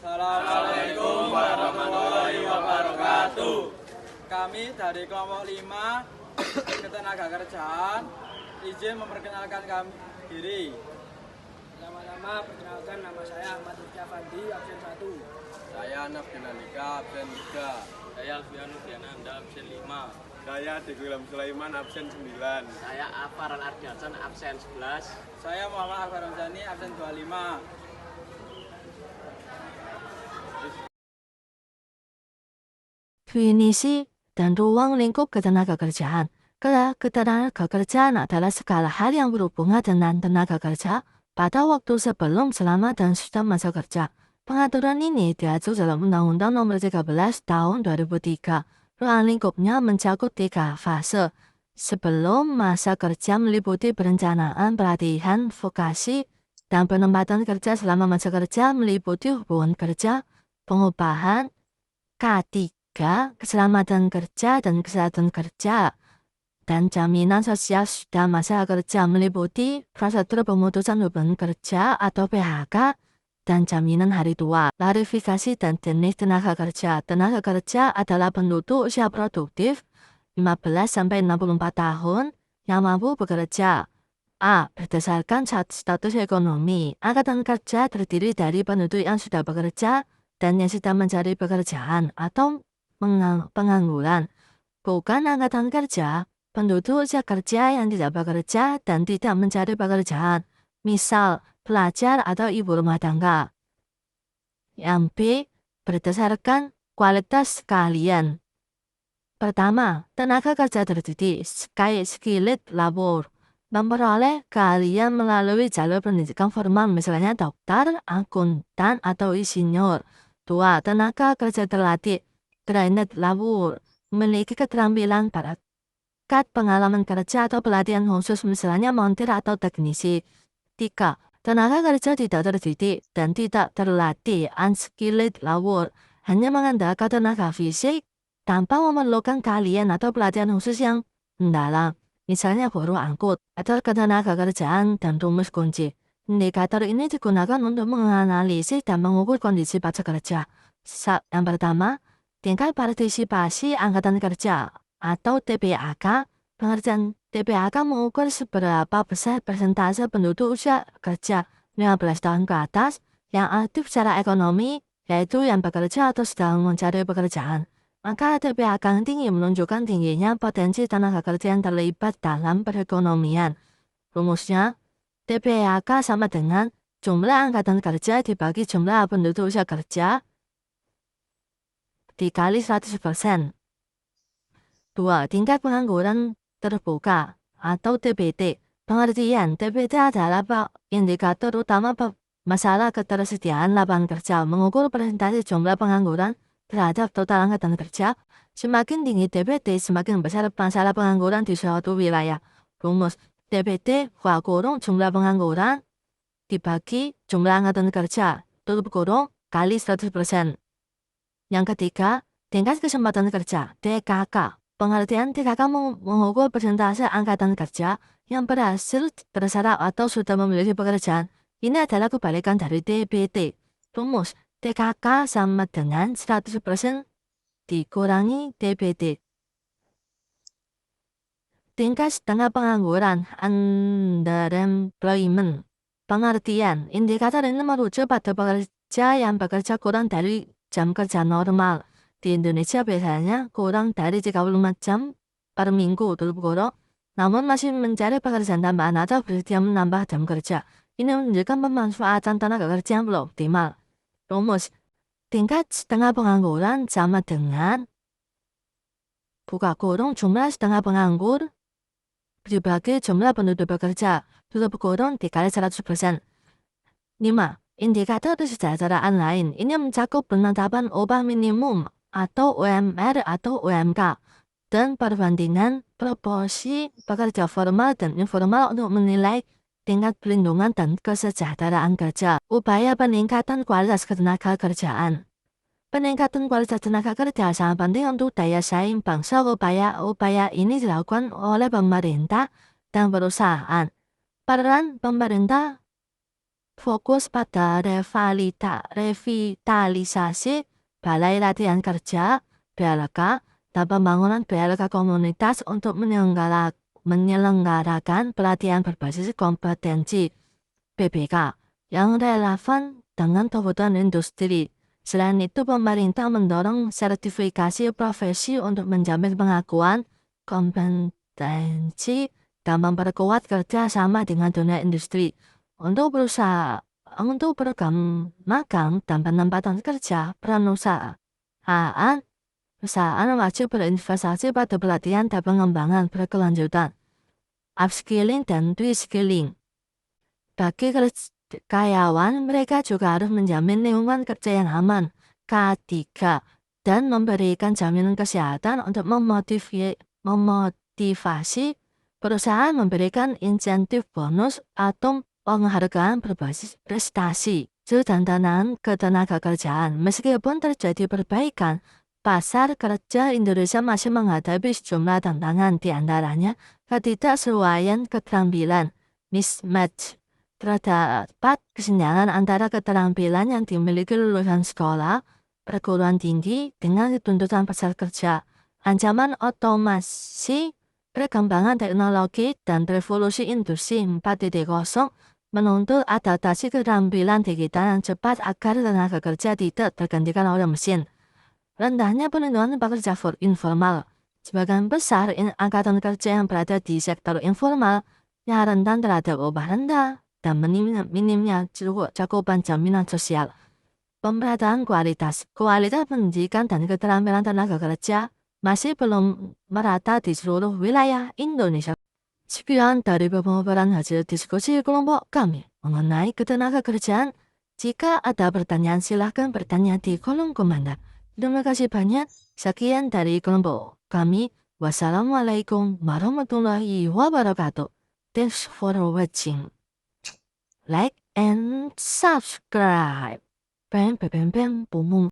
Assalamualaikum warahmatullahi wabarakatuh. Kami dari kelompok 5 Ketenagakerjaan izin memperkenalkan kami diri. Pertama-tama perkenalkan, nama saya Ahmad Rifki Afandi, absen 1. Saya Nafdin Andika, absen 3. Saya Alfianus Diana Anda, absen 5. Saya Dewi Lam Sulaiman, absen 9. Saya Afar Al-Ardiansan, absen 11. Saya Muhammad Akbar Ramzani, absen 25. Definisi dan ruang lingkup ketenagakerjaan. Ketenagakerjaan adalah segala hal yang berhubungan dengan tenaga kerja pada waktu sebelum, selama, dan sudah masa kerja. Pengaturan ini diatur dalam Undang-Undang Nomor 13 Tahun 2003. Ruang lingkupnya mencakup 3 fase. Sebelum masa kerja meliputi perencanaan, pelatihan, vokasi, dan penempatan kerja. Selama masa kerja meliputi hubungan kerja, pengupahan, K3, keselamatan kerja dan kesehatan kerja, dan jaminan sosial. Sudah masa kerja meliputi prosedur pemutusan hubungan kerja atau PHK, dan jaminan hari tua. Klarifikasi dan jenis tenaga kerja. Tenaga kerja adalah penduduk usia produktif 15-64 tahun yang mampu bekerja. A. Berdasarkan status ekonomi. Angkatan kerja terdiri dari penduduk yang sudah bekerja dan yang sedang mencari pekerjaan atau pengangguran. Bukan angkatan kerja, penduduk usia kerja yang tidak bekerja dan tidak mencari pekerjaan. Misal, pelajar atau ibu rumah tangga. Yang B. Berdasarkan kualitas keahlian. Pertama, tenaga kerja terdidik, skilled labor, memperoleh keahlian melalui jalur pendidikan formal, misalnya dokter, akuntan, atau insinyur. 2. Tenaga kerja terlatih, trained labor, memiliki keterampilan bakat, pengalaman kerja atau pelatihan khusus, misalnya montir atau teknisi. 3. Tenaga kerja tidak terdidik dan tidak terlatih, unskilled labor, hanya mengandalkan tenaga fisik tanpa memerlukan keahlian atau pelatihan khusus yang mendalam, misalnya buruh angkut. Atau ketenaga kerjaan dan rumus kunci. Indikator ini digunakan untuk menganalisis dan mengukur kondisi pasca kerja. Yang pertama, tingkat partisipasi angkatan kerja atau TPAK. Pengertian TPAK mengukur seberapa besar persentase penduduk usia kerja 15 tahun ke atas yang aktif secara ekonomi, yaitu yang bekerja atau sedang mencari pekerjaan. Maka TPAK yang tinggi menunjukkan tingginya potensi tenaga kerja yang terlibat dalam perekonomian. Rumusnya, TPAK sama dengan jumlah angkatan kerja dibagi jumlah penduduk usia kerja dikali 100%. 2. Tingkat pengangguran terbuka atau TPT. Pengertian TPT adalah indikator utama masalah ketersediaan lapangan kerja, mengukur persentase jumlah pengangguran terhadap total angkatan kerja. Semakin tinggi TPT, semakin besar masalah pengangguran di suatu wilayah. Rumus TPT kurung jumlah pengangguran dibagi jumlah angkatan kerja tutup kurung kali 100%. Yang ketiga, tingkat kesempatan kerja TKK. Pengertian TKK mengukur persentase angkatan kerja yang berhasil bersarap atau sudah memiliki pekerjaan. Ini adalah kebalikan dari TPT. Rumus TKK sama dengan 100% dikurangi TPT. Tingkat setengah pengangguran underemployment. Pengertian indikator ini merujuk pada pekerja yang bekerja kurang dari jam kerja normal. Di Indonesia biasanya kurang dari 34 jam per minggu tutup kurung, namun masih mencari pekerjaan tambahan atau bersedia menambah jam kerja. Ini menunjukkan pemanfaatan tenaga kerja yang belum optimal. Rumus tingkat setengah pengangguran sama dengan buka kurung jumlah setengah penganggur dibagi jumlah penduduk bekerja tutup kurung dikali 100%. 5. Indikator kesejahteraan lain. Ini mencakup penetapan upah minimum atau UMR atau UMK dan perbandingan proporsi pekerja formal dan informal untuk menilai tingkat perlindungan dan kesejahteraan kerja. Upaya peningkatan kualitas ketenaga kerjaan. Peningkatan kualitas tenaga kerja sangat penting untuk daya saing bangsa. Upaya ini dilakukan oleh pemerintah dan perusahaan. Peran pemerintah fokus pada revitalisasi balai latihan kerja BLK dan pembangunan BLK komunitas untuk menyelenggarakan pelatihan berbasis kompetensi PBK yang relevan dengan kebutuhan industri. Selain itu, pemerintah mendorong sertifikasi profesi untuk menjamin pengakuan kompetensi dan memperkuat kerjasama dengan dunia industri. Untuk program magang dan penempatan kerja, perusahaan wajib berinvestasi pada pelatihan dan pengembangan berkelanjutan, upskilling dan reskilling. Bagi karyawan, mereka juga harus menjamin lingkungan kerja yang aman, K3, dan memberikan jaminan kesehatan untuk memotivasi perusahaan memberikan insentif bonus atau penghargaan berbasis prestasi. Dan tantangan ketenaga kerjaan. Meskipun terjadi perbaikan, pasar kerja Indonesia masih menghadapi sejumlah tantangan, di antaranya ketidaksesuaian keterampilan, mismatch. Terdapat kesenjangan antara keterampilan yang dimiliki lulusan sekolah perguruan tinggi dengan tuntutan pasar kerja. Ancaman otomasi, perkembangan teknologi, dan revolusi industri 4.0 menuntut adaptasi keterampilan digital yang cepat agar tenaga kerja tidak tergantikan oleh mesin. Rendahnya perlindungan pekerja informal. Sebagian besar angkatan kerja yang berada di sektor informal yang rentan terhadap upah rendah dan minimnya cakupan jaminan sosial. Pemerataan kualitas pendidikan dan keterampilan tenaga kerja masih belum merata di seluruh wilayah Indonesia. Sekian dari pemaparan hasil diskusi kelompok kami mengenai ketenaga kerjaan. Jika ada pertanyaan, silahkan bertanya di kolom komentar. Terima kasih banyak. Sekian dari kelompok kami. Wassalamualaikum warahmatullahi wabarakatuh. Thanks for watching. Like and subscribe. Bam bam bam bam boom boom.